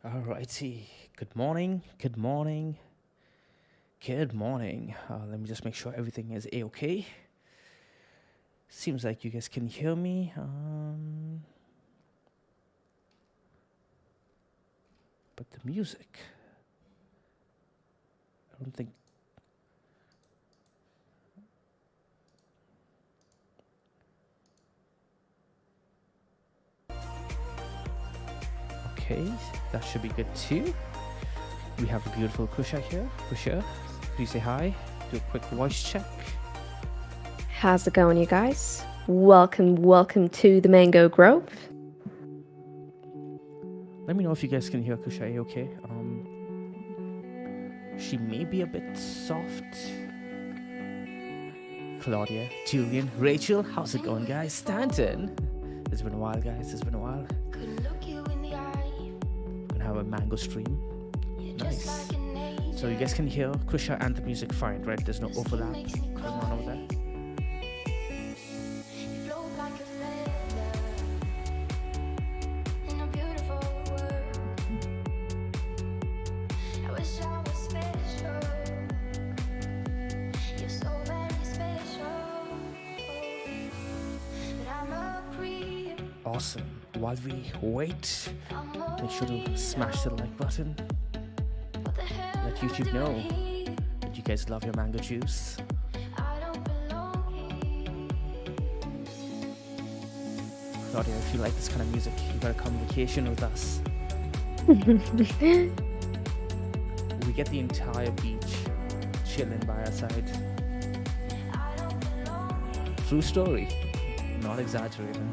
Alrighty. Good morning. Good morning. Good morning. Let me just make sure everything is a-okay. Seems like you guys can hear me. But the music, I don't think. Okay, that should be good too. We have the beautiful Kusha here. Kusha, please say hi. Do a quick voice check. How's it going, you guys? Welcome to the Mango Grove. Let me know if you guys can hear Kusha okay. She may be a bit soft. Claudia, Julian, Rachel, how's it going, guys? Stanton. It's been a while, guys. It's been a while. We're gonna have a mango stream. Nice. So you guys can hear Kusha and the music fine, right? There's no overlap going on over there. Awesome. While we wait, make sure to smash the like button. Let YouTube know that you guys love your mango juice. Claudia, if you like this kind of music, you gotta come vacation with us. We get the entire beach chilling by our side. True story. Not exaggerating.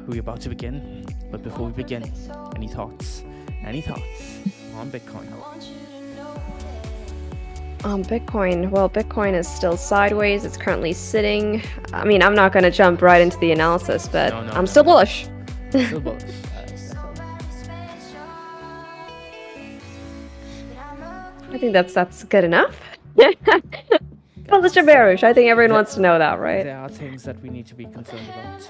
We're about to begin, but before we begin, any thoughts on Bitcoin? Bitcoin. Well, Bitcoin is still sideways. It's currently sitting. I mean, I'm not going to jump right into the analysis, but I'm still bullish. Still bullish. I think that's good enough. Bullish or bearish? I think everyone wants to know that, right? There are things that we need to be concerned about.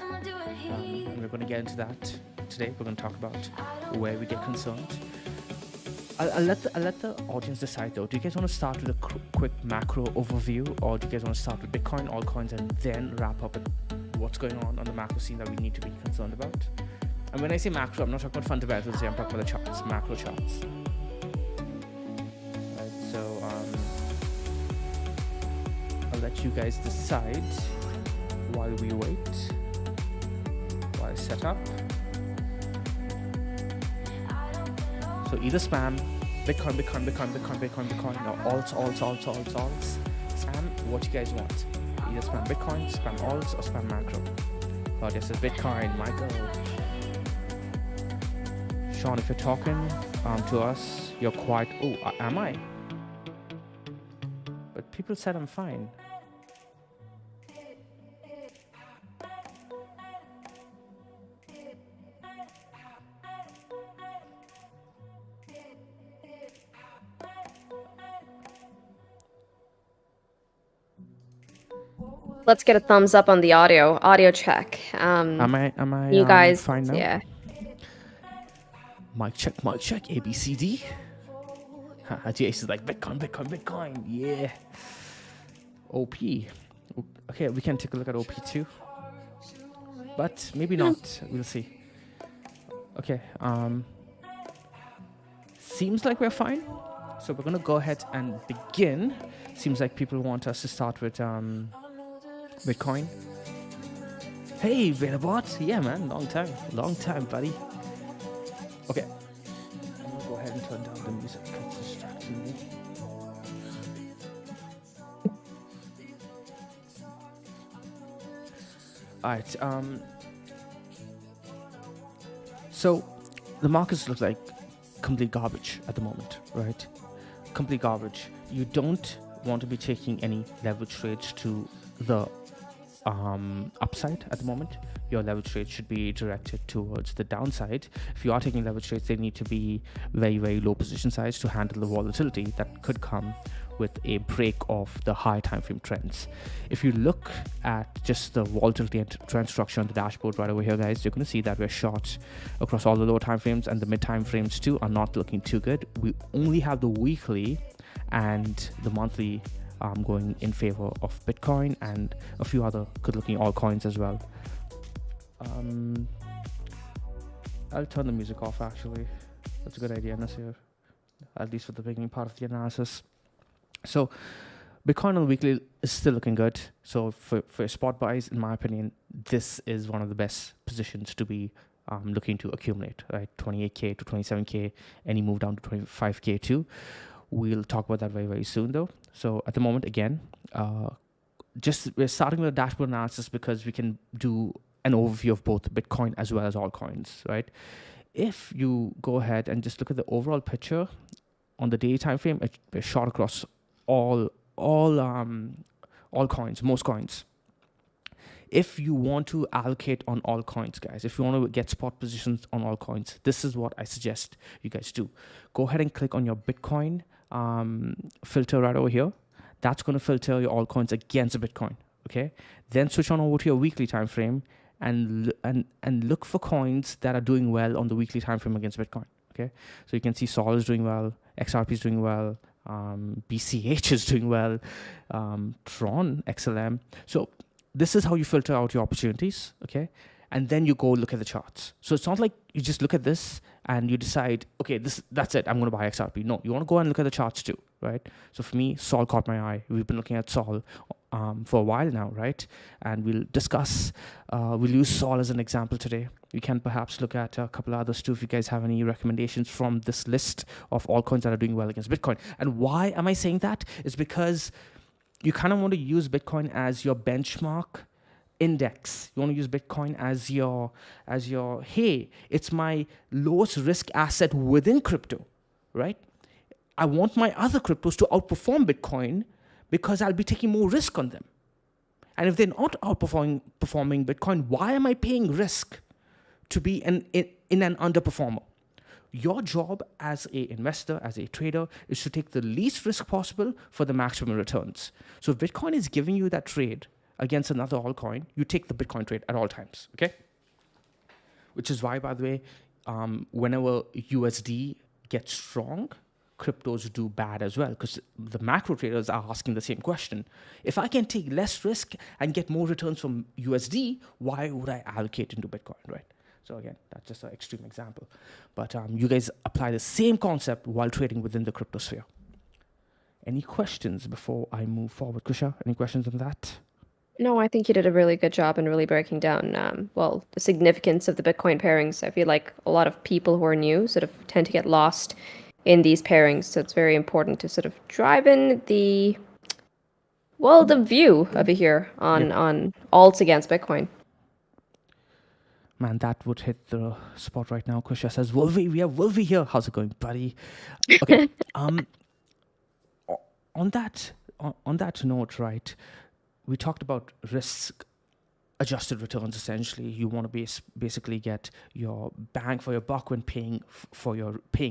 We're going to get into that today. We're going to talk about where we get concerned. I'll let the audience decide though. Do you guys want to start with a quick macro overview, or do you guys want to start with Bitcoin, altcoins, and then wrap up with what's going on the macro scene that we need to be concerned about? And when I say macro, I'm not talking about fundamentals here. I'm talking about the charts, macro charts. Right, so I'll let you guys decide while we wait. Set up. So either spam Bitcoin, or alts. Spam what you guys want. Either spam Bitcoin, spam alts, or spam macro. Claudia says Bitcoin, Michael. Sean, if you're talking to us, you're quite. Oh, am I? But people said I'm fine. Let's get a thumbs up on the audio check. Am I you guys fine now? Yeah. Mic check, ABCD. Jace is like Bitcoin, yeah. OP. Okay, we can take a look at OP too. But maybe not. We'll see. Okay, seems like we're fine. So we're gonna go ahead and begin. Seems like people want us to start with Bitcoin. Hey, Vetabot. Yeah, man. Long time, buddy. Okay. I'm gonna go ahead and turn down the music. It's distracting me. Alright, so the markets look like complete garbage at the moment, right? Complete garbage. You don't want to be taking any leverage trades to the upside at the moment. Your leverage trades should be directed towards the downside. If you are taking leverage trades, they need to be very, very low position size to handle the volatility that could come with a break of the high time frame trends. If you look at just the volatility and trend structure on the dashboard right over here, guys, you're going to see that we're short across all the lower time frames, and the mid time frames too are not looking too good. We only have the weekly and the monthly going in favor of Bitcoin and a few other good looking altcoins as well. I'll turn the music off, actually. That's a good idea, Nasir, at least for the beginning part of the analysis. So Bitcoin on the weekly is still looking good. So for spot buys, in my opinion, this is one of the best positions to be looking to accumulate, right? 28K to 27K, any move down to 25K too. We'll talk about that very, very soon though. So at the moment, again, we're starting with a dashboard analysis because we can do an overview of both Bitcoin as well as altcoins, right? If you go ahead and just look at the overall picture on the daily time frame, it's shot across all coins, most coins. If you want to allocate on all coins, guys, if you want to get spot positions on all coins, this is what I suggest you guys do. Go ahead and click on your Bitcoin filter right over here. That's going to filter your altcoins against Bitcoin. Okay. Then switch on over to your weekly time frame and look for coins that are doing well on the weekly time frame against Bitcoin. Okay. So you can see Sol is doing well, XRP is doing well, BCH is doing well, Tron, XLM. So this is how you filter out your opportunities. Okay. And then you go look at the charts. So it's not like you just look at this and you decide, okay, that's it, I'm going to buy XRP. No, you want to go and look at the charts too, right? So for me, Sol caught my eye. We've been looking at Sol for a while now, right? And we'll discuss, we'll use Sol as an example today. We can perhaps look at a couple others too if you guys have any recommendations from this list of altcoins that are doing well against Bitcoin. And why am I saying that? It's because you kind of want to use Bitcoin as your benchmark index. You want to use Bitcoin as your hey, it's my lowest risk asset within crypto, right? I want my other cryptos to outperform Bitcoin because I'll be taking more risk on them. And if they're not outperforming Bitcoin, why am I paying risk to be in an underperformer? Your job as an investor, as a trader, is to take the least risk possible for the maximum returns. So if Bitcoin is giving you that trade against another altcoin, you take the Bitcoin trade at all times, okay? Which is why, by the way, whenever USD gets strong, cryptos do bad as well, because the macro traders are asking the same question. If I can take less risk and get more returns from USD, why would I allocate into Bitcoin, right? So again, that's just an extreme example. But you guys apply the same concept while trading within the crypto sphere. Any questions before I move forward? Kusha, any questions on that? No, I think you did a really good job in really breaking down, the significance of the Bitcoin pairings. I feel like a lot of people who are new sort of tend to get lost in these pairings. So it's very important to sort of drive in the view over here on alts against Bitcoin. Man, that would hit the spot right now. Kusha says, Wolvie, we have Wolvie here. How's it going, buddy? Okay. On that note, right, we talked about risk adjusted returns. Essentially, you want to basically get your bang for your buck when paying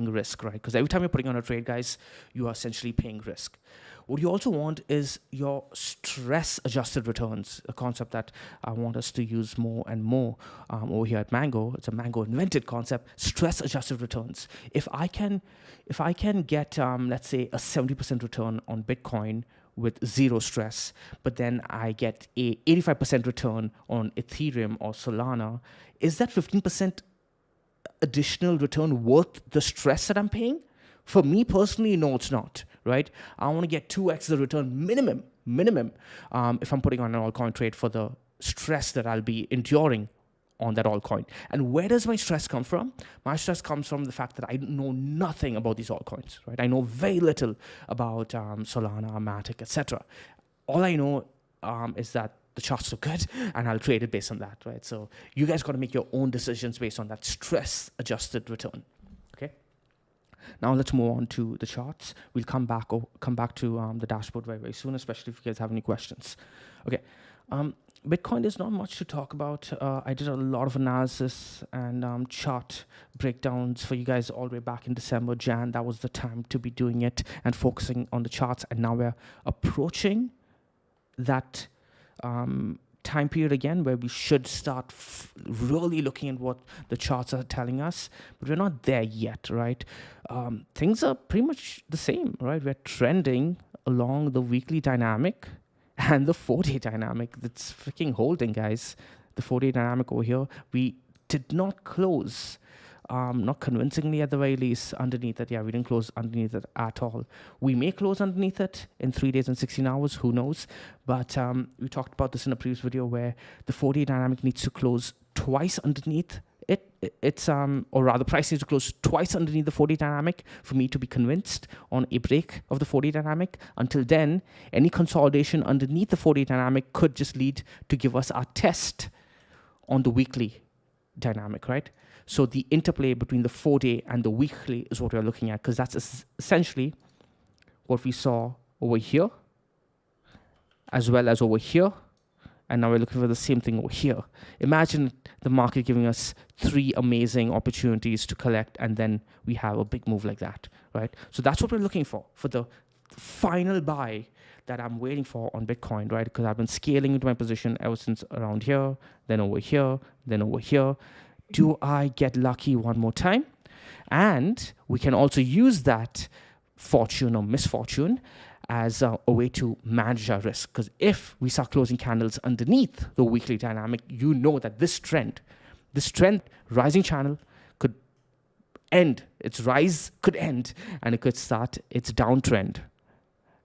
risk, right? Because every time you're putting on a trade, guys, you are essentially paying risk. What you also want is your stress adjusted returns, a concept that I want us to use more and more over here at Mango. It's a Mango invented concept, stress adjusted returns. If I can get, let's say, a 70% return on Bitcoin with zero stress, but then I get a 85% return on Ethereum or Solana, is that 15% additional return worth the stress that I'm paying? For me personally, no, it's not, right? I want to get 2x the return minimum, if I'm putting on an altcoin trade for the stress that I'll be enduring on that altcoin. And where does my stress come from? My stress comes from the fact that I know nothing about these altcoins, right? I know very little about Solana, Matic, etc. All I know is that the charts are good, and I'll trade it based on that, right? So you guys got to make your own decisions based on that stress-adjusted return. Okay. Now let's move on to the charts. We'll come back to the dashboard very, very soon, especially if you guys have any questions. Okay. Bitcoin, is not much to talk about. I did a lot of analysis and chart breakdowns for you guys all the way back in December, Jan. That was the time to be doing it and focusing on the charts. And now we're approaching that time period again where we should start really looking at what the charts are telling us, but we're not there yet, right? Things are pretty much the same, right? We're trending along the weekly dynamic and the 4-day dynamic. That's freaking holding, guys. The 4-day dynamic over here, we did not close, not convincingly at the very least, underneath it. Yeah, we didn't close underneath it at all. We may close underneath it in 3 days and 16 hours, who knows? But we talked about this in a previous video where the 4-day dynamic needs to close twice underneath it. Or rather, price needs to close twice underneath the 4-day dynamic for me to be convinced on a break of the 4-day dynamic. Until then, any consolidation underneath the 4-day dynamic could just lead to give us our test on the weekly dynamic, right? So the interplay between the 4-day and the weekly is what we're looking at, because that's essentially what we saw over here, as well as over here. And now we're looking for the same thing over here. Imagine the market giving us 3 amazing opportunities to collect, and then we have a big move like that, right? So that's what we're looking for the final buy that I'm waiting for on Bitcoin, right? Because I've been scaling into my position ever since around here, then over here, then over here. Do I get lucky one more time? And we can also use that fortune or misfortune as a way to manage our risk. Because if we start closing candles underneath the weekly dynamic, you know that this trend, rising channel, could end. Its rise could end, and it could start its downtrend.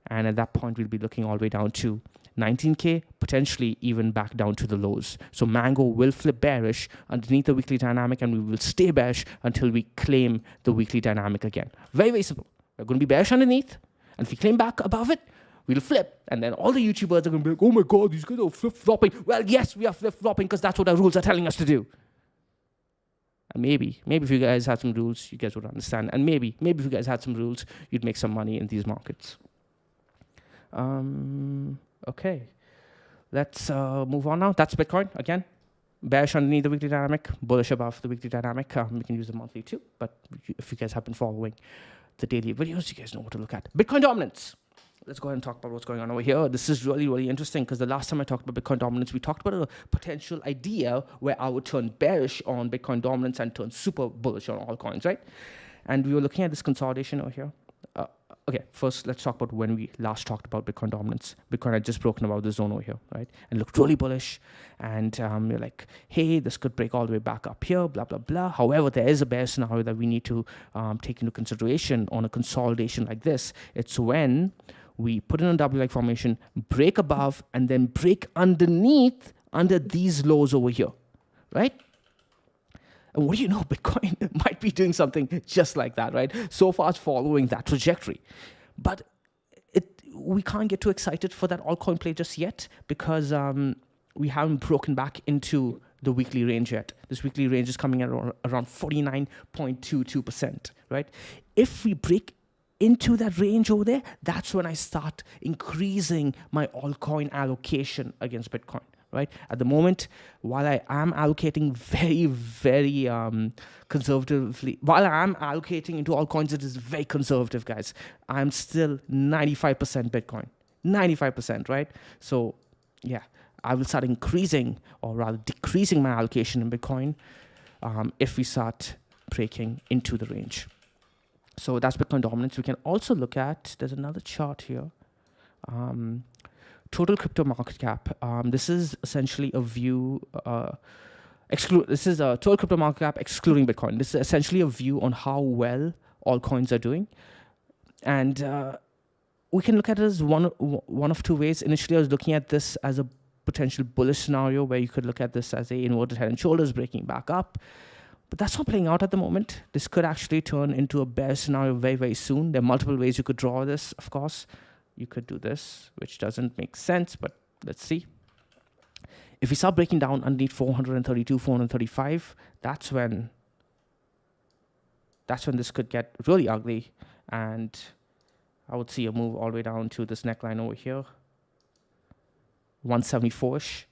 And at that point, we'll be looking all the way down to 19K, potentially even back down to the lows. So Mango will flip bearish underneath the weekly dynamic, and we will stay bearish until we claim the weekly dynamic again. Very, very simple. We're going to be bearish underneath, and if we claim back above it, we'll flip. And then all the YouTubers are going to be like, oh my God, these guys are flip-flopping. Well, yes, we are flip-flopping because that's what our rules are telling us to do. And maybe if you guys had some rules, you guys would understand. And maybe if you guys had some rules, you'd make some money in these markets. Okay, let's move on now. That's Bitcoin again. Bearish underneath the weekly dynamic, bullish above the weekly dynamic. We can use the monthly too, but if you guys have been following the daily videos, you guys know what to look at. Bitcoin dominance. Let's go ahead and talk about what's going on over here. This is really, really interesting because the last time I talked about Bitcoin dominance, we talked about a potential idea where I would turn bearish on Bitcoin dominance and turn super bullish on all coins, right? And we were looking at this consolidation over here. Okay, first let's talk about when we last talked about Bitcoin dominance. Bitcoin had just broken about the zone over here, right? And looked really bullish. And you're like, hey, this could break all the way back up here, blah, blah, blah. However, there is a bear scenario that we need to take into consideration on a consolidation like this. It's when we put in a W-like formation, break above, and then break underneath under these lows over here, right? And what do you know? Bitcoin might be doing something just like that, right? So far, it's following that trajectory. But we can't get too excited for that altcoin play just yet because we haven't broken back into the weekly range yet. This weekly range is coming at around 49.22%, right? If we break into that range over there, that's when I start increasing my altcoin allocation against Bitcoin. Right at the moment, while I am allocating very, very conservatively, while I am allocating into all coins, it is very conservative, guys. I'm still 95% Bitcoin, 95%, right? So, yeah, I will start increasing or rather decreasing my allocation in Bitcoin if we start breaking into the range. So that's Bitcoin dominance. We can also look at. There's another chart here. Total crypto market cap. This is essentially a view. This is a total crypto market cap excluding Bitcoin. This is essentially a view on how well all coins are doing, and we can look at it as one of two ways. Initially, I was looking at this as a potential bullish scenario where you could look at this as a inverted head and shoulders breaking back up. But that's not playing out at the moment. This could actually turn into a bear scenario very, very soon. There are multiple ways you could draw this, of course. You could do this, which doesn't make sense, but let's see. If we start breaking down underneath 432, 435, that's when this could get really ugly. And I would see a move all the way down to this neckline over here, 174-ish.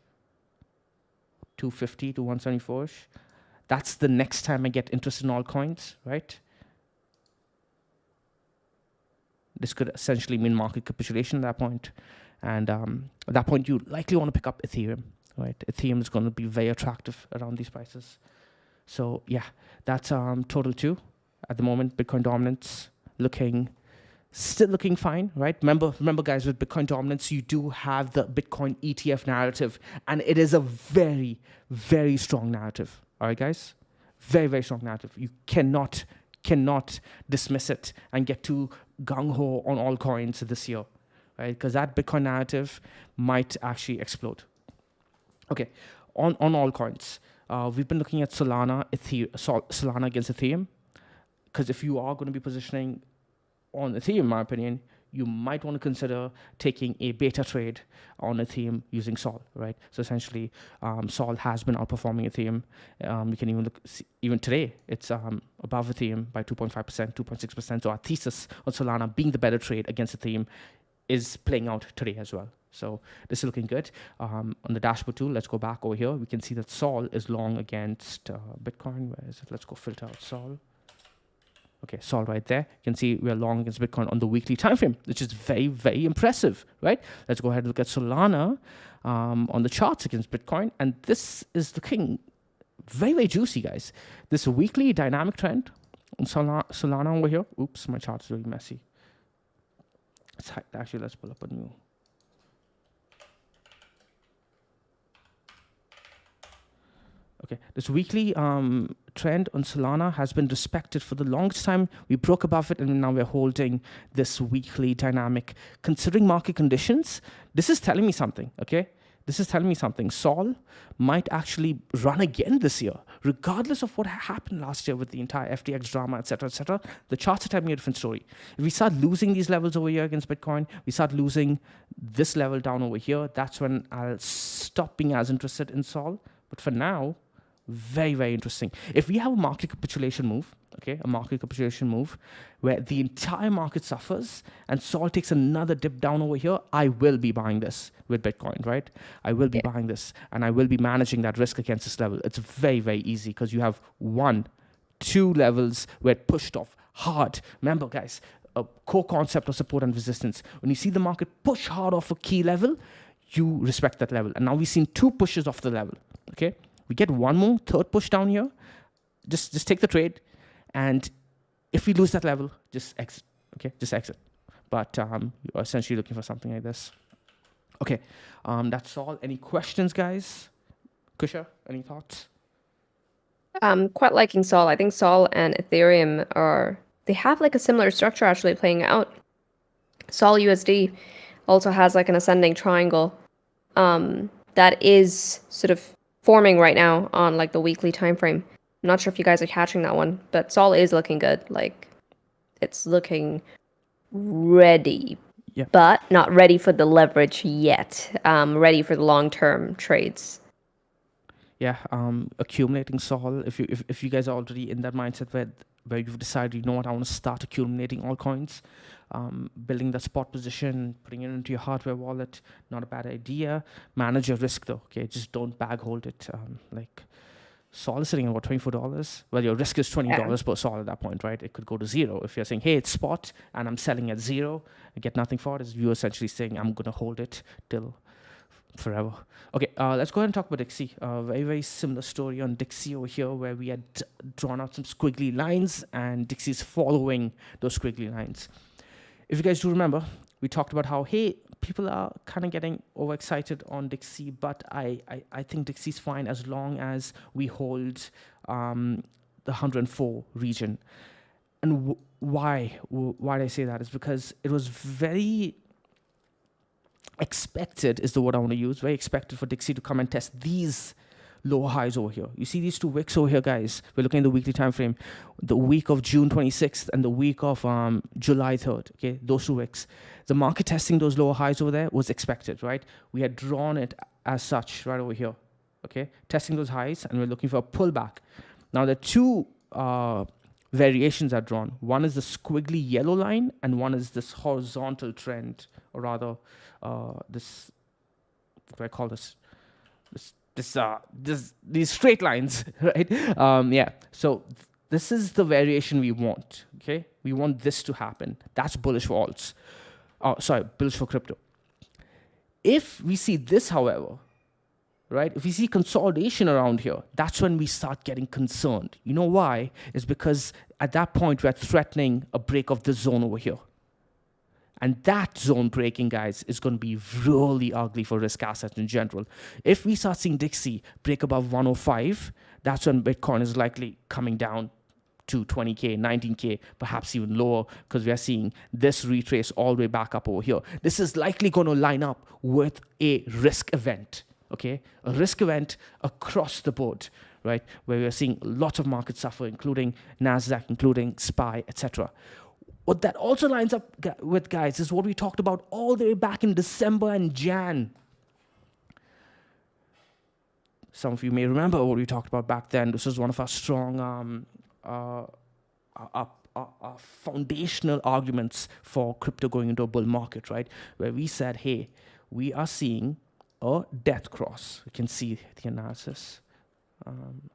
250 to 174ish. That's the next time I get interested in altcoins, right? This could essentially mean market capitulation at that point. And at that point, you likely want to pick up Ethereum, right? Ethereum is going to be very attractive around these prices. So yeah, that's total 2. At the moment, Bitcoin dominance still looking fine, right? Remember, guys, with Bitcoin dominance, you do have the Bitcoin ETF narrative, and it is a very, very strong narrative. All right, guys? Very, very strong narrative. You cannot dismiss it and get too gung-ho on all coins this year, right? Because that Bitcoin narrative might actually explode. Okay, on all coins, we've been looking at Solana against Ethereum, because if you are going to be positioning on Ethereum, in my opinion, you might want to consider taking a beta trade on Ethereum using Sol, right? So essentially, Sol has been outperforming Ethereum. You can even look, even today, it's above Ethereum by 2.5%, 2.6%. So our thesis on Solana being the better trade against Ethereum is playing out today as well. So this is looking good. On the dashboard tool, let's go back over here. We can see that Sol is long against Bitcoin. Where is it? Let's go filter out Sol. Okay, Sol right there. You can see we're long against Bitcoin on the weekly time frame, which is very, very impressive, right? Let's go ahead and look at Solana on the charts against Bitcoin. And this is looking very, very juicy, guys. This weekly dynamic trend on Solana over here. Oops, my chart is really messy. Actually, let's pull up a new. Okay, this weekly trend on Solana has been respected for the longest time. We broke above it, and now we're holding this weekly dynamic. Considering market conditions, this is telling me something, okay? This is telling me something. Sol might actually run again this year, regardless of what happened last year with the entire FTX drama, etc., etc. The charts are telling me a different story. If we start losing these levels over here against Bitcoin, we start losing this level down over here, that's when I'll stop being as interested in Sol. But for now, very, very interesting. If we have a market capitulation move, okay, a market capitulation move where the entire market suffers and Sol takes another dip down over here, I will be buying this with Bitcoin, right? I will be buying this, and I will be managing that risk against this level. It's very, very easy because you have 1, 2 levels where it pushed off hard. Remember, guys, a core concept of support and resistance. When you see the market push hard off a key level, you respect that level. And now we've seen 2 pushes off the level, okay? We get one more, third push down here. Just take the trade. And if we lose that level, just exit, okay? Just exit. But you're essentially looking for something like this. Okay, that's all. Any questions, guys? Kusha, any thoughts? Quite liking Sol. I think Sol and Ethereum they have like a similar structure actually playing out. Sol USD also has like an ascending triangle that is sort of forming right now on like the weekly time frame. I'm not sure if you guys are catching that one, but Sol is looking good. Like it's looking ready, but not ready for the leverage yet. Ready for the long-term trades. Yeah, accumulating Sol. If you guys are already in that mindset where you've decided, you know what, I want to start accumulating altcoins, building that spot position, putting it into your hardware wallet, not a bad idea. Manage your risk though, okay? Just don't bag hold it. Like Sol is sitting at what, $24? Well, your risk is $20 per Sol at that point, right? It could go to 0. If you're saying, hey, it's spot and I'm selling at 0, I get nothing for it, you're essentially saying I'm gonna hold it till forever. Okay, let's go ahead and talk about Dixie. Very, very similar story on Dixie over here, where we had drawn out some squiggly lines and Dixie's following those squiggly lines. If you guys do remember, we talked about how, hey, people are kind of getting overexcited on Dixie, but I think Dixie's fine as long as we hold the 104 region. And why did I say that? Is because it was very expected, is the word I want to use, very expected for Dixie to come and test these lower highs over here. You see these 2 wicks over here, guys? We're looking at the weekly time frame, the week of June 26th and the week of July 3rd, okay? Those 2 wicks. The market testing those lower highs over there was expected, right? We had drawn it as such right over here, okay? Testing those highs, and we're looking for a pullback. Now, the 2 variations are drawn. One is the squiggly yellow line, and one is this horizontal trend, or rather, this, what do I call this? This these straight lines, right? Yeah. So this is the variation we want. Okay, we want this to happen. That's bullish for alts. Bullish for crypto. If we see this, however, right? If we see consolidation around here, that's when we start getting concerned. You know why? It's because at that point we're threatening a break of this zone over here. And that zone breaking, guys, is going to be really ugly for risk assets in general. If we start seeing Dixie break above 105, that's when Bitcoin is likely coming down to 20K, 19K, perhaps even lower, because we are seeing this retrace all the way back up over here. This is likely going to line up with a risk event, okay? A risk event across the board, right? Where we are seeing lots of markets suffer, including NASDAQ, including SPY, etc. What that also lines up with, guys, is what we talked about all the way back in December and Jan. Some of you may remember what we talked about back then. This was one of our strong foundational arguments for crypto going into a bull market, right? Where we said, hey, we are seeing a death cross. You can see the analysis.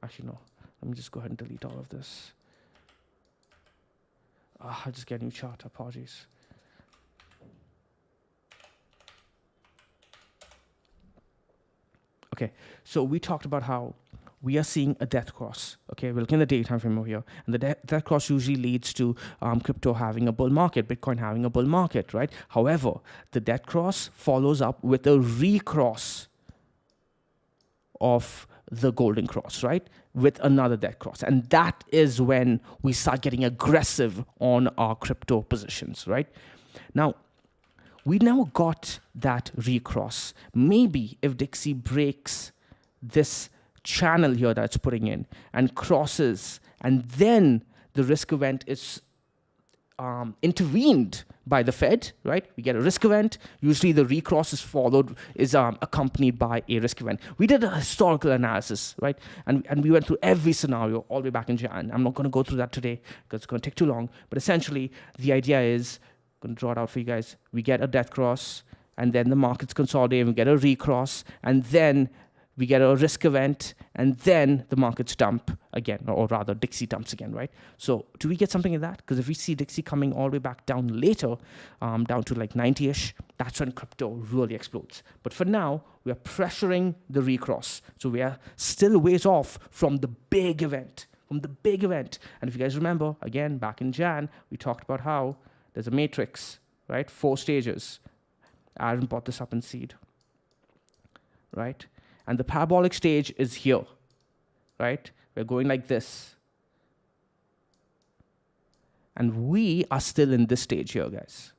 Actually, no. Let me just go ahead and delete all of this. I'll just get a new chart. Apologies. Okay, so we talked about how we are seeing a death cross. Okay, we're looking at the daytime frame over here, and the death cross usually leads to crypto having a bull market, Bitcoin having a bull market, right? However, the death cross follows up with a recross of the golden cross, right? With another death cross. And that is when we start getting aggressive on our crypto positions, right? Now, we now got that recross. Maybe if Dixie breaks this channel here that's putting in and crosses, and then the risk event is intervened by the Fed, right? We get a risk event. Usually the recross is accompanied by a risk event. We did a historical analysis, right? And we went through every scenario all the way back in Jan. I'm not going to go through that today because it's going to take too long. But essentially, the idea is, I'm going to draw it out for you guys. We get a death cross, and then the markets consolidate, and we get a recross, and then we get a risk event, and then the markets dump again, or rather Dixie dumps again, right? So do we get something like that? Because if we see Dixie coming all the way back down later, down to like 90-ish, that's when crypto really explodes. But for now, we are pressuring the recross. So we are still ways off from the big event, And if you guys remember, again, back in Jan, we talked about how there's a matrix, right? 4 stages. Aaron brought this up in Seed, right? And the parabolic stage is here, right? We're going like this. And we are still in this stage here, guys.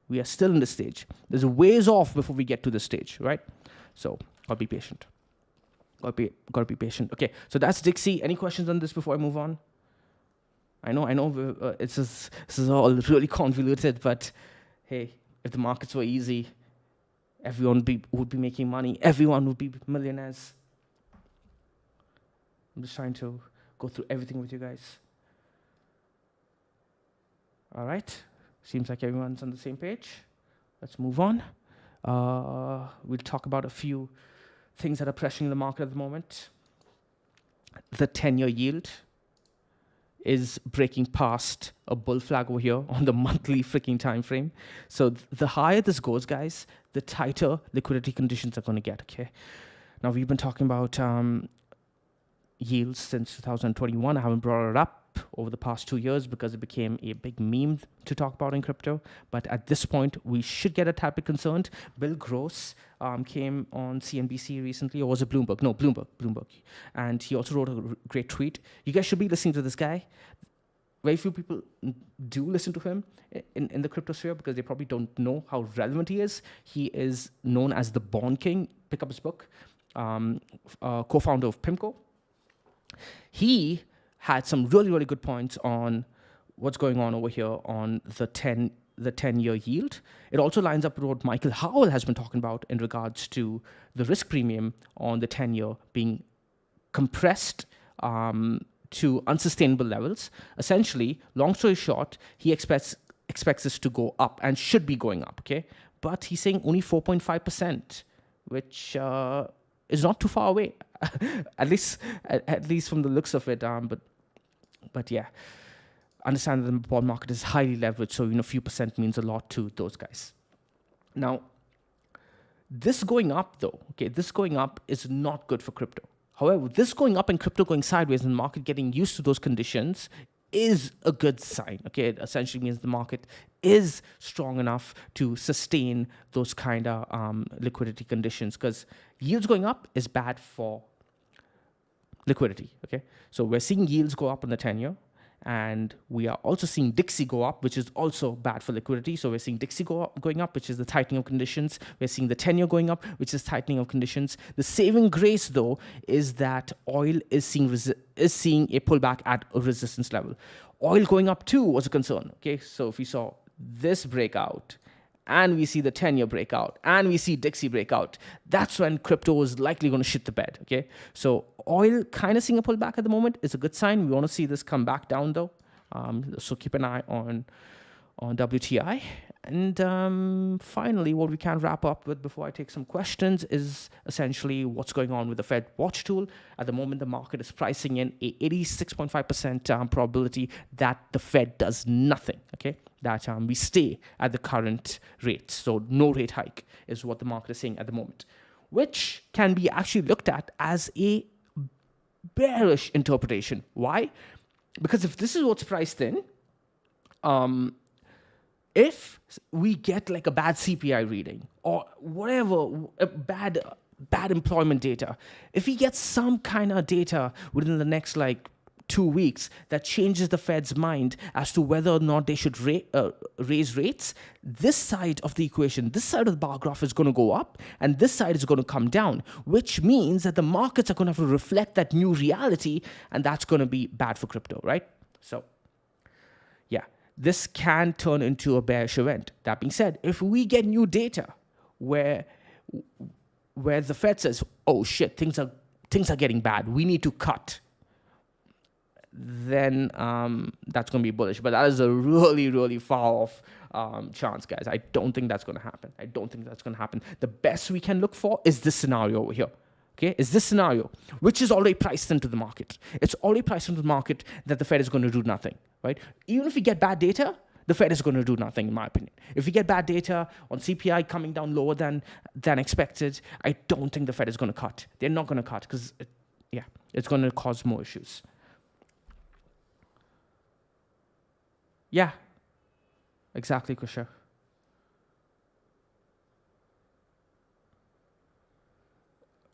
We are still in this stage. There's a ways off before we get to this stage, right? So, gotta be patient. Gotta be patient. Okay, so that's Dixie. Any questions on this before I move on? I know, this is all really convoluted, but hey, if the markets were easy, everyone would be making money. Everyone would be millionaires. I'm just trying to go through everything with you guys. All right. Seems like everyone's on the same page. Let's move on. We'll talk about a few things that are pressuring the market at the moment. The 10-year yield is breaking past a bull flag over here on the monthly freaking time frame. So the higher this goes, guys, the tighter liquidity conditions are going to get, okay? Now, we've been talking about yields since 2021. I haven't brought it up over the past 2 years because it became a big meme to talk about in crypto. But at this point, we should get a tad bit concerned. Bill Gross came on CNBC recently, or was it Bloomberg? No, Bloomberg. And he also wrote a great tweet. You guys should be listening to this guy. Very few people do listen to him in the crypto sphere because they probably don't know how relevant he is. He is known as the Bond King. Pick up his book. Co-founder of PIMCO. He had some really, really good points on what's going on over here on the 10-year yield. It also lines up with what Michael Howell has been talking about in regards to the risk premium on the 10-year being compressed to unsustainable levels. Essentially, long story short, he expects this to go up and should be going up, okay? But he's saying only 4.5%, which is not too far away, at least from the looks of it. But yeah, understand that the bond market is highly leveraged, so a few percent means a lot to those guys. Now, this going up though, okay, this going up is not good for crypto. However, this going up and crypto going sideways and the market getting used to those conditions is a good sign. Okay, it essentially means the market is strong enough to sustain those kind of liquidity conditions, because yields going up is bad for liquidity. Okay, so we're seeing yields go up on the 10-year, and we are also seeing Dixie go up, which is also bad for liquidity. So we're seeing Dixie going up, which is the tightening of conditions. We're seeing the 10-year going up, which is tightening of conditions. The saving grace, though, is that oil is seeing a pullback at a resistance level. Oil going up too was a concern. Okay, so if we saw this breakout, and we see the 10-year breakout, and we see Dixie breakout, that's when crypto is likely going to shit the bed. Okay, so oil kind of seeing a pullback at the moment is a good sign. We want to see this come back down though, so keep an eye on WTI. And finally, what we can wrap up with before I take some questions is essentially what's going on with the Fed watch tool. At the moment, the market is pricing in a 86.5% probability that the Fed does nothing, okay? That we stay at the current rate. So no rate hike is what the market is saying at the moment, which can be actually looked at as a bearish interpretation. Why? Because if this is what's priced in, if we get like a bad CPI reading or whatever, a bad employment data, if we get some kind of data within the next 2 weeks that changes the Fed's mind as to whether or not they should raise rates, this side of the equation, this side of the bar graph is going to go up and this side is going to come down, which means that the markets are going to have to reflect that new reality, and that's going to be bad for crypto, right? So yeah, this can turn into a bearish event. That being said, if we get new data where the Fed says, oh shit, things are getting bad, we need to cut, then that's going to be bullish. But that is a really, really far off chance, guys. I don't think that's going to happen. The best we can look for is this scenario over here. Okay, is this scenario, which is already priced into the market. It's already priced into the market that the Fed is going to do nothing, right? Even if we get bad data, the Fed is going to do nothing, in my opinion. If we get bad data on CPI coming down lower than expected, I don't think the Fed is going to cut. They're not going to cut because, it's going to cause more issues. Yeah, exactly, Kusha.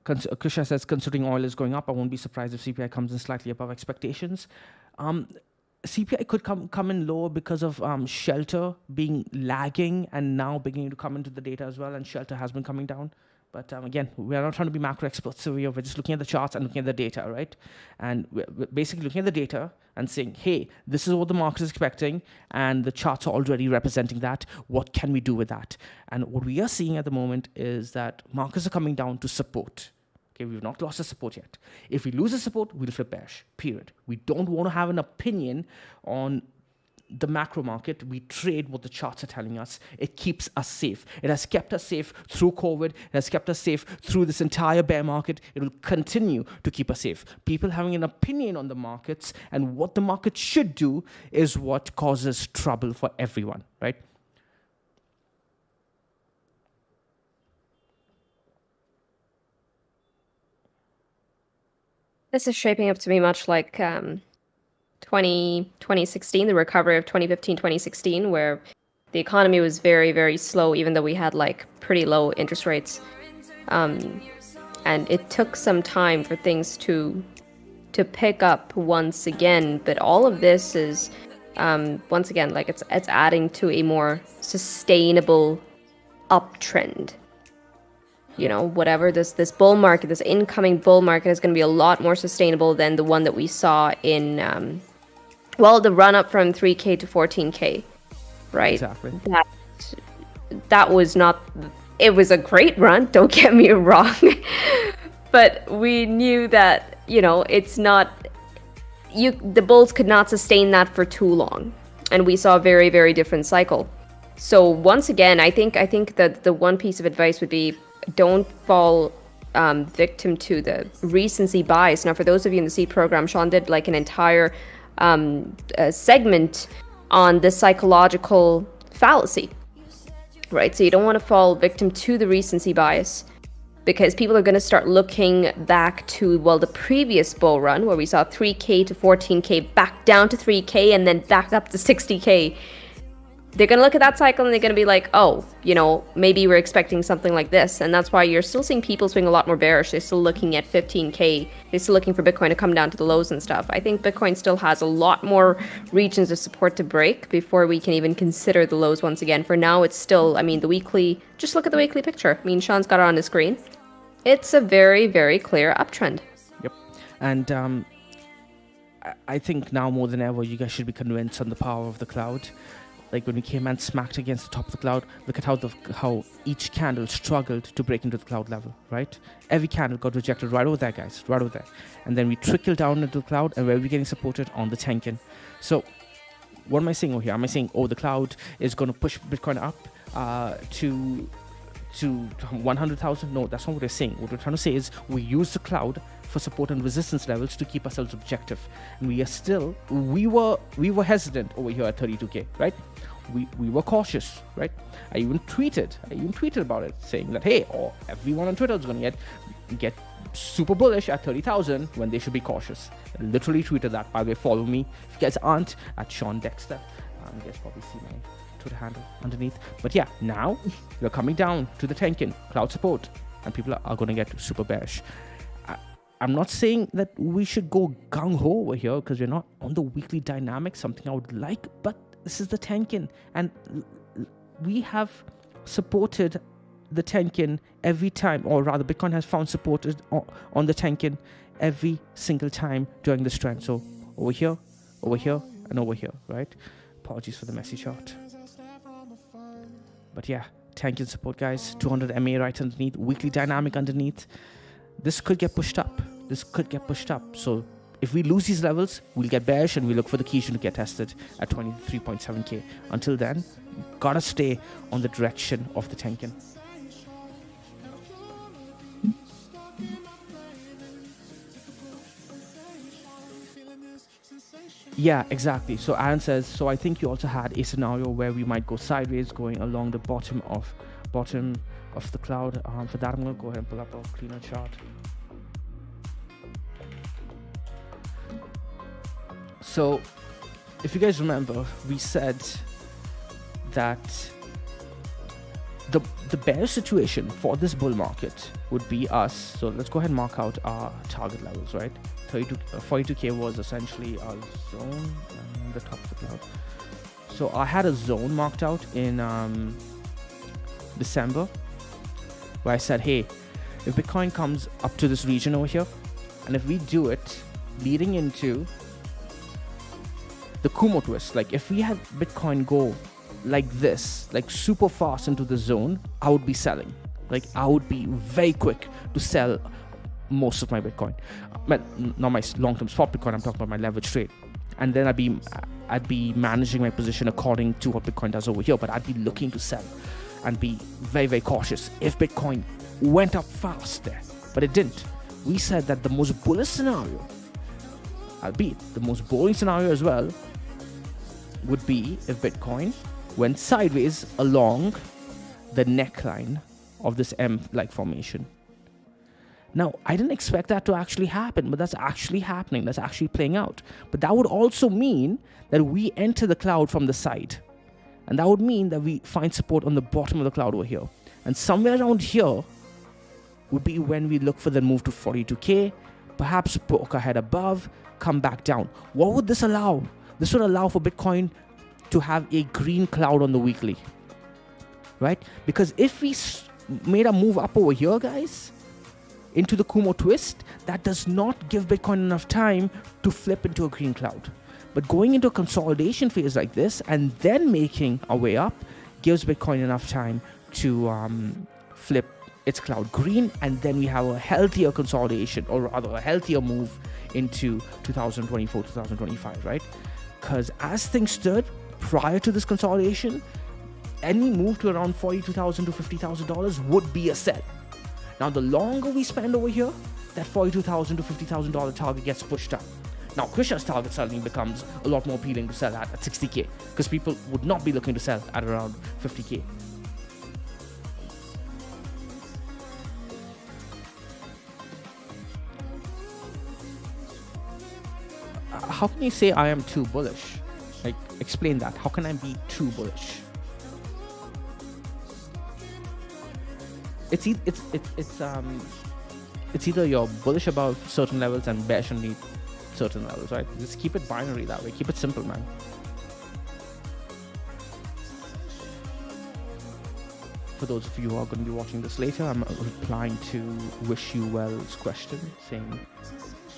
Kusha says, considering oil is going up, I won't be surprised if CPI comes in slightly above expectations. CPI could come in lower because of shelter being lagging and now beginning to come into the data as well, and shelter has been coming down. But again, we are not trying to be macro experts, so we're just looking at the charts and looking at the data, right? And we're basically looking at the data and saying, hey, this is what the market is expecting, and the charts are already representing that. What can we do with that? And what we are seeing at the moment is that markets are coming down to support. Okay, we've not lost the support yet. If we lose the support, we'll flip bearish, period. We don't want to have an opinion on the macro market. We trade what the charts are telling us. It keeps us safe. It has kept us safe through COVID. It has kept us safe through this entire bear market. It will continue to keep us safe. People having an opinion on the markets and what the market should do is what causes trouble for everyone, right? This is shaping up to be much like 2016, the recovery of 2015, 2016, where the economy was very, very slow, even though we had pretty low interest rates. And it took some time for things to pick up once again. But all of this is, once again, it's adding to a more sustainable uptrend. Whatever this bull market, this incoming bull market is going to be a lot more sustainable than the one that we saw in, the run up from 3K to 14K, right? Exactly. That was not, it was a great run, don't get me wrong. But we knew that, it's not, the bulls could not sustain that for too long. And we saw a very, very different cycle. So once again, I think that the one piece of advice would be, don't fall victim to the recency bias. Now, for those of you in the seed program, Sean did like an entire segment on the psychological fallacy, right? So you don't want to fall victim to the recency bias, because people are going to start looking back to, well, the previous bull run where we saw 3K to 14K, back down to 3K, and then back up to 60K. They're going to look at that cycle and they're going to be like, oh, you know, maybe we're expecting something like this. And that's why you're still seeing people swing a lot more bearish. They're still looking at 15K. They're still looking for Bitcoin to come down to the lows and stuff. I think Bitcoin still has a lot more regions of support to break before we can even consider the lows once again. For now, it's still, I mean, the weekly, just look at the weekly picture. I mean, Sean's got it on the screen. It's a very, very clear uptrend. Yep. And I think now more than ever, you guys should be convinced on the power of the cloud. Like when we came and smacked against the top of the cloud, look at how each candle struggled to break into the cloud level, right? Every candle got rejected right over there, guys, right over there. And then we trickled down into the cloud, and where are we getting supported? On the Tenkin. So what am I saying over here? Am I saying, oh, the cloud is going to push Bitcoin up to 100,000? No, that's not what we're saying. What we're trying to say is we use the cloud for support and resistance levels to keep ourselves objective. And we were hesitant over here at 32K, right? We were cautious, right? I even tweeted about it, saying that, hey, everyone on Twitter is going to get super bullish at 30,000 when they should be cautious. I literally tweeted that. By the way, follow me if you guys aren't, at Sean Dexter. You guys probably see my Twitter handle underneath. But yeah, now we're coming down to the Tenkin cloud support, and people are going to get super bearish. I'm not saying that we should go gung-ho over here, because we're not on the weekly dynamic, something I would like, but this is the Tenkin, and we have supported the Tenkin every time, or rather Bitcoin has found support on the Tenkin every single time during this trend. So over here, and over here, right? Apologies for the messy chart. But yeah, Tenkin support, guys. 200 MA right underneath, weekly dynamic underneath. This could get pushed up. So if we lose these levels, we'll get bearish, and we look for the Kijun to get tested at 23.7K. Until then, gotta stay on the direction of the Tenkin. Yeah, exactly. So Aaron says, so I think you also had a scenario where we might go sideways, going along the bottom of the cloud. For that, I'm going to go ahead and pull up a cleaner chart. So if you guys remember, we said that the bear situation for this bull market would be us. So let's go ahead and mark out our target levels, right? 42K was essentially our zone and the top of the cloud. So I had a zone marked out in December, where I said, hey, if Bitcoin comes up to this region over here, and if we do it leading into the Kumo twist, like if we had Bitcoin go like this, like super fast into the zone, I would be selling. Like I would be very quick to sell most of my Bitcoin. Not my long-term spot Bitcoin, I'm talking about my leverage trade. And then I'd be managing my position according to what Bitcoin does over here, but I'd be looking to sell and be very, very cautious if Bitcoin went up fast there. But it didn't. We said that the most bullish scenario, albeit the most boring scenario as well, would be if Bitcoin went sideways along the neckline of this M-like formation. Now, I didn't expect that to actually happen, but that's actually happening. That's actually playing out. But that would also mean that we enter the cloud from the side. And that would mean that we find support on the bottom of the cloud over here. And somewhere around here would be when we look for the move to 42K, perhaps poke ahead above, come back down. What would this allow? This would allow for Bitcoin to have a green cloud on the weekly, right? Because if we made a move up over here, guys, into the Kumo twist, that does not give Bitcoin enough time to flip into a green cloud. But going into a consolidation phase like this and then making our way up gives Bitcoin enough time to flip its cloud green, and then we have a healthier consolidation, or rather a healthier move into 2024, 2025, right? Because as things stood prior to this consolidation, any move to around $42,000 to $50,000 would be a sell. Now, the longer we spend over here, that $42,000 to $50,000 target gets pushed up. Now, Krishna's target suddenly becomes a lot more appealing to sell at 60K, because people would not be looking to sell at around 50K. How can you say I am too bullish? Like, explain that. How can I be too bullish? It's either you're bullish about certain levels and bearish on certain levels, right? Just keep it binary that way. Keep it simple, man. For those of you who are going to be watching this later, I'm replying to Wish You Well's question, saying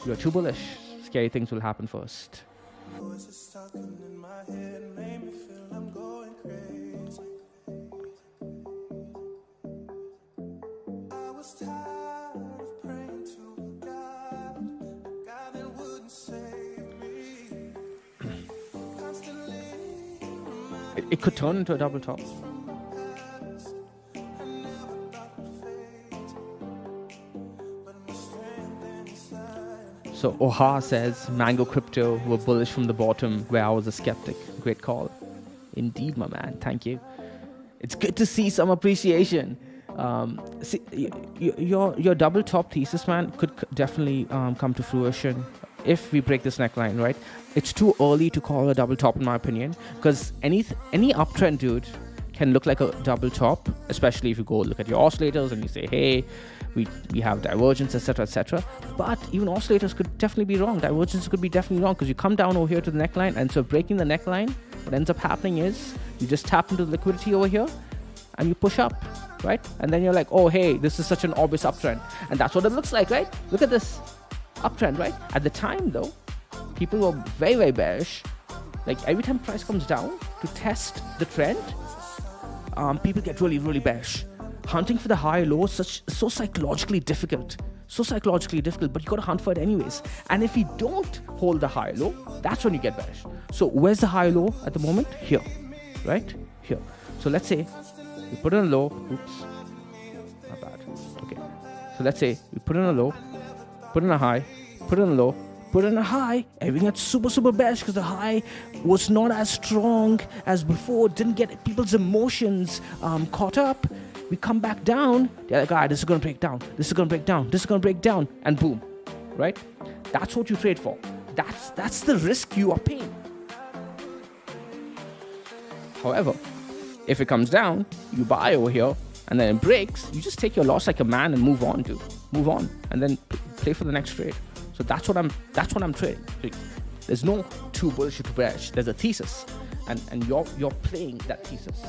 you're too bullish. Scary things will happen first. It could turn into a double top. So Oha says, Mango Crypto were bullish from the bottom where I was a skeptic. Great call. Indeed, my man. Thank you. It's good to see some appreciation. See, your double top thesis, man, could definitely come to fruition if we break this neckline, right? It's too early to call a double top, in my opinion, because any uptrend, dude, can look like a double top, especially if you go look at your oscillators and you say, hey, we have divergence, etc., etc. But even oscillators could definitely be wrong. Divergence could be definitely wrong, because you come down over here to the neckline, and so breaking the neckline, what ends up happening is you just tap into the liquidity over here and you push up, right? And then you're like, oh, hey, this is such an obvious uptrend. And that's what it looks like, right? Look at this uptrend, right? At the time, though, people were very, very bearish. Like, every time price comes down to test the trend, people get really, really bearish. Hunting for the high low is so psychologically difficult. So psychologically difficult, but you gotta hunt for it anyways. And if you don't hold the high low, that's when you get bearish. So where's the high low at the moment? Here, right? Here. So let's say we put in a low. Oops, not bad. Okay. So let's say we put in a low, put in a high, put in a low, put in a high. Everything got super, super bearish because the high was not as strong as before. Didn't get people's emotions caught up. We come back down. They're like, all right, this is going to break down. This is going to break down. This is going to break down. And boom, right? That's what you trade for. That's the risk you are paying. However, if it comes down, you buy over here, and then it breaks, you just take your loss like a man and move on, dude. Move on, and then play for the next trade. So that's what I'm trading. There's no too bullish or too bearish. There's a thesis, and you're playing that thesis.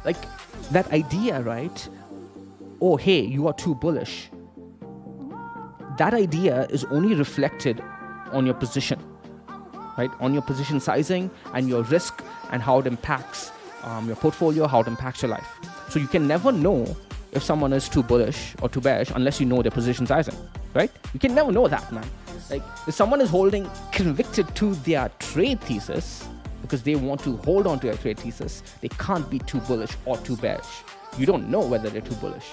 Like that idea, right? Oh, hey, you are too bullish. That idea is only reflected on your position, right? On your position sizing and your risk and how it impacts your portfolio, how it impacts your life. So you can never know if someone is too bullish or too bearish unless you know their position sizing, right? You can never know that, man. Like if someone is holding convicted to their trade thesis because they want to hold on to their trade thesis, they can't be too bullish or too bearish. You don't know whether they're too bullish.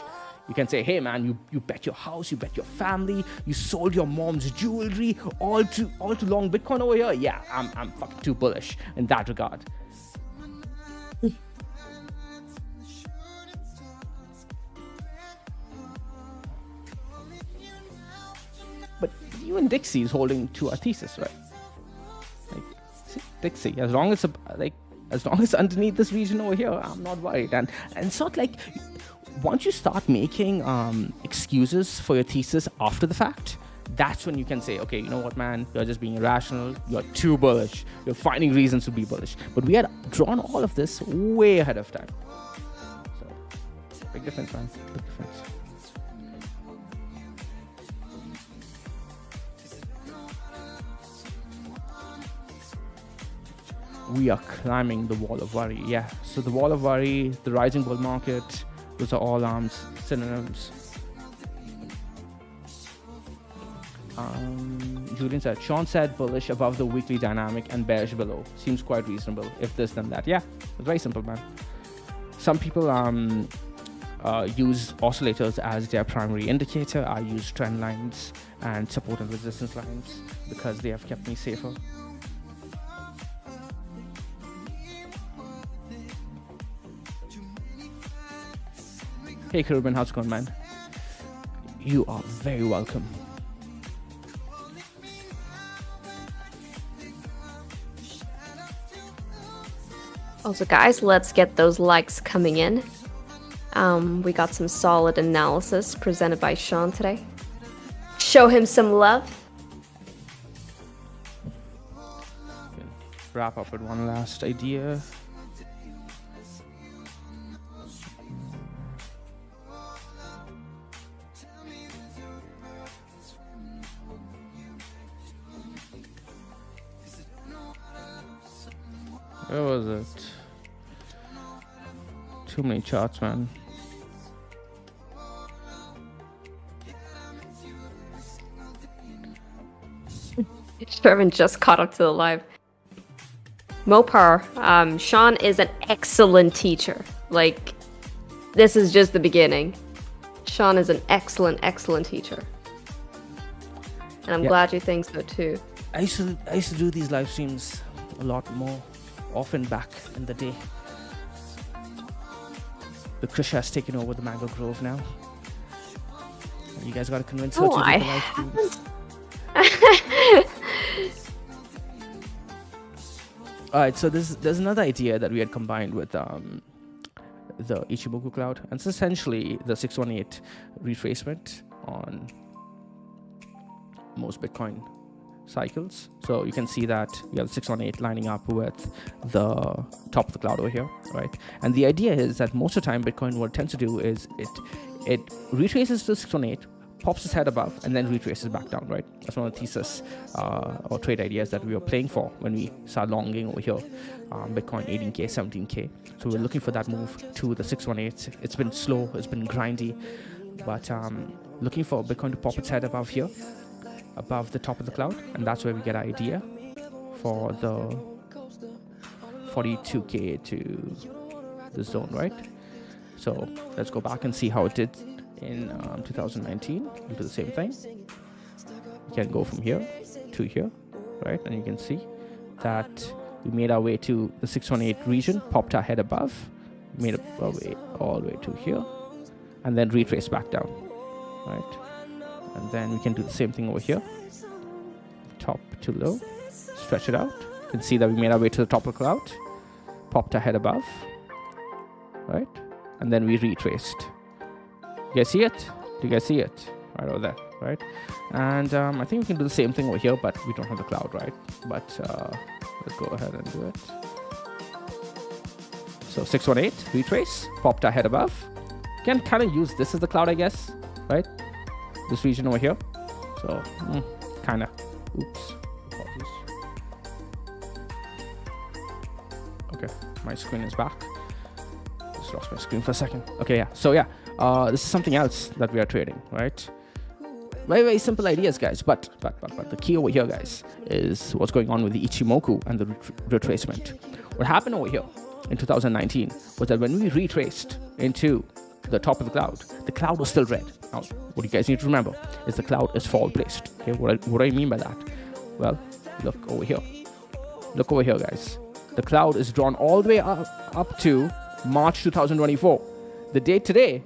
You can say, hey man, you bet your house, you bet your family, you sold your mom's jewelry, all too long Bitcoin over here. Yeah, I'm fucking too bullish in that regard. But even Dixie is holding to a thesis, right? Like, see, Dixie, as long as underneath this region over here, I'm not worried. And it's not like once you start making excuses for your thesis after the fact, that's when you can say, okay, you know what, man, you're just being irrational, you're too bullish, you're finding reasons to be bullish. But we had drawn all of this way ahead of time. So, big difference, man, big difference. We are climbing the wall of worry. Yeah, so the wall of worry, the rising bull market, Those are all synonyms. Julian said, Sean said bullish above the weekly dynamic and bearish below. Seems quite reasonable. If this, then that. Yeah, it's very simple, man. Some people use oscillators as their primary indicator. I use trend lines and support and resistance lines because they have kept me safer. Hey Kerubin, how's it going, man? You are very welcome. Also, guys, let's get those likes coming in. We got some solid analysis presented by Sean today. Show him some love. Wrap up with one last idea. Where was it? Too many charts, man. Sherman just caught up to the live. Mopar, Sean is an excellent teacher. Like, this is just the beginning. Sean is an excellent, excellent teacher. And I'm glad you think so too. I used to do these live streams a lot more often back in the day. The Krisha has taken over the Mango Grove now. You guys got to convince her to do the live streams. Alright, so there's another idea that we had combined with the Ichimoku cloud, and it's essentially the 618 retracement on most Bitcoin cycles. So you can see that we have the 618 lining up with the top of the cloud over here, right? And the idea is that most of the time Bitcoin, what it tends to do is it retraces to 618, pops its head above, and then retraces back down, right? That's one of the thesis or trade ideas that we were playing for when we started longing over here, Bitcoin 18K, 17K. So we're looking for that move to the 618. It's been slow, it's been grindy, but looking for Bitcoin to pop its head above here, above the top of the cloud, and that's where we get our idea for the 42K to the zone, right? So let's go back and see how it did in 2019. We do the same thing. You can go from here to here, right? And you can see that we made our way to the 618 region, popped our head above, made our way all the way to here, and then retrace back down, right? And then we can do the same thing over here, top to low, stretch it out. You can see that we made our way to the top of the cloud, popped our head above, right? And then we retraced. You guys see it? Do you guys see it? Right over there, right? And I think we can do the same thing over here, but we don't have the cloud, right? But let's go ahead and do it. So 618, retrace, popped our head above. Can kind of use this as the cloud, I guess, right? This region over here. So, kind of. Oops. Apologies. Okay, my screen is back. Just lost my screen for a second. Okay, yeah. So, yeah. This is something else that we are trading, right? Very, very simple ideas, guys. But the key over here, guys, is what's going on with the Ichimoku and the retracement. What happened over here in 2019 was that when we retraced into the top of the cloud was still red. Now, what you guys need to remember is the cloud is fall placed. Okay, what do I mean by that? Well, look over here. Look over here, guys. The cloud is drawn all the way up to March 2024. The date today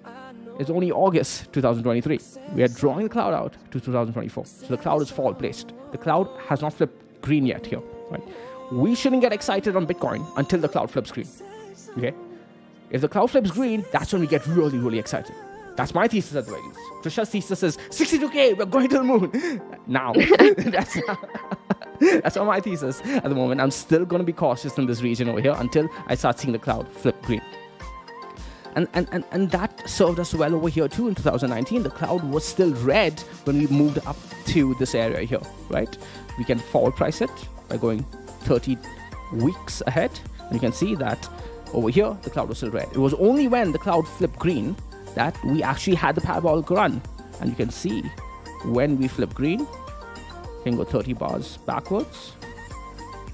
is only August 2023. We are drawing the cloud out to 2024. So the cloud is fall placed. The cloud has not flipped green yet here, right? We shouldn't get excited on Bitcoin until the cloud flips green, okay? If the cloud flips green, that's when we get really, really excited. That's my thesis at the very least. Trisha's thesis is 62K, we're going to the moon. Now, that's not my thesis at the moment. I'm still going to be cautious in this region over here until I start seeing the cloud flip green. And that served us well over here too in 2019. The cloud was still red when we moved up to this area here, right? We can forward price it by going 30 weeks ahead. And you can see that Over here, the cloud was still red. It was only when the cloud flipped green that we actually had the parabolic run. And you can see when we flip green, you can go 30 bars backwards.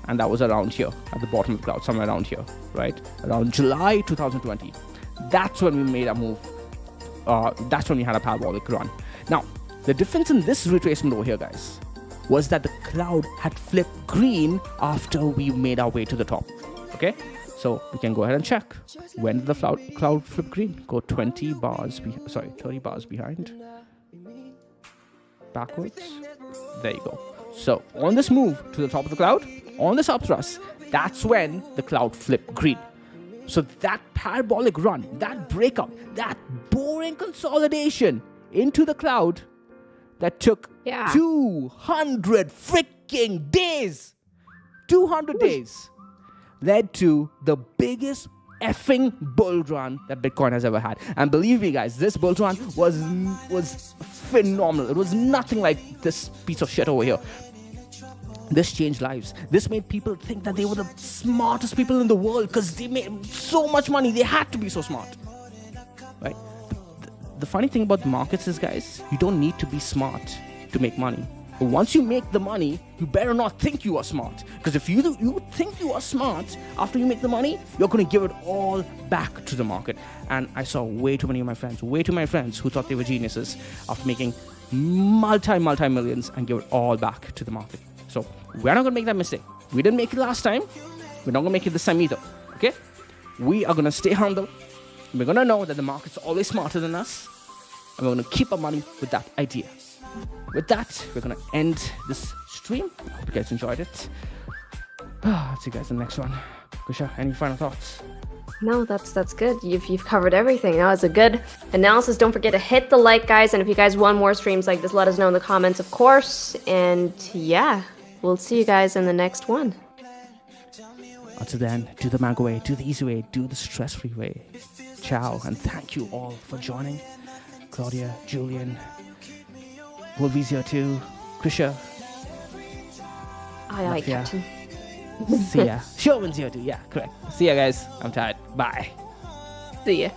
And that was around here, at the bottom of the cloud, somewhere around here, right? Around July 2020. That's when we made a move. That's when we had a parabolic run. Now, the difference in this retracement over here, guys, was that the cloud had flipped green after we made our way to the top. Okay? So we can go ahead and check. When did the cloud flip green? Go 30 bars behind. Backwards. There you go. So on this move to the top of the cloud, on this upthrust, that's when the cloud flipped green. So that parabolic run, that breakup, that boring consolidation into the cloud that took 200 freaking days, 200 days, led to the biggest effing bull run that Bitcoin has ever had. And believe me, guys, this bull run was phenomenal. It was nothing like this piece of shit over here. This changed lives. This made people think that they were the smartest people in the world because they made so much money. They had to be so smart, right? The funny thing about the markets is, guys, you don't need to be smart to make money. But once you make the money, you better not think you are smart. Because if you think you are smart after you make the money, you're going to give it all back to the market. And I saw way too many of my friends who thought they were geniuses after making multi-millions and give it all back to the market. So we're not going to make that mistake. We didn't make it last time. We're not going to make it this time either. Okay? We are going to stay humble. We're going to know that the market's always smarter than us. And we're going to keep our money with that idea. With that, we're going to end this stream. I hope you guys enjoyed it. I'll see you guys in the next one. Kusha, any final thoughts? No, that's good. You've covered everything. That was a good analysis. Don't forget to hit the like, guys. And if you guys want more streams like this, let us know in the comments, of course. And yeah, we'll see you guys in the next one. Until then, do the mango way, do the easy way, do the stress-free way. Ciao, and thank you all for joining. Claudia, Julian, Wolvie's here too. Krisha. Aye, Captain. See ya. Sherman's here too. Yeah, correct. See ya, guys. I'm tired. Bye. See ya.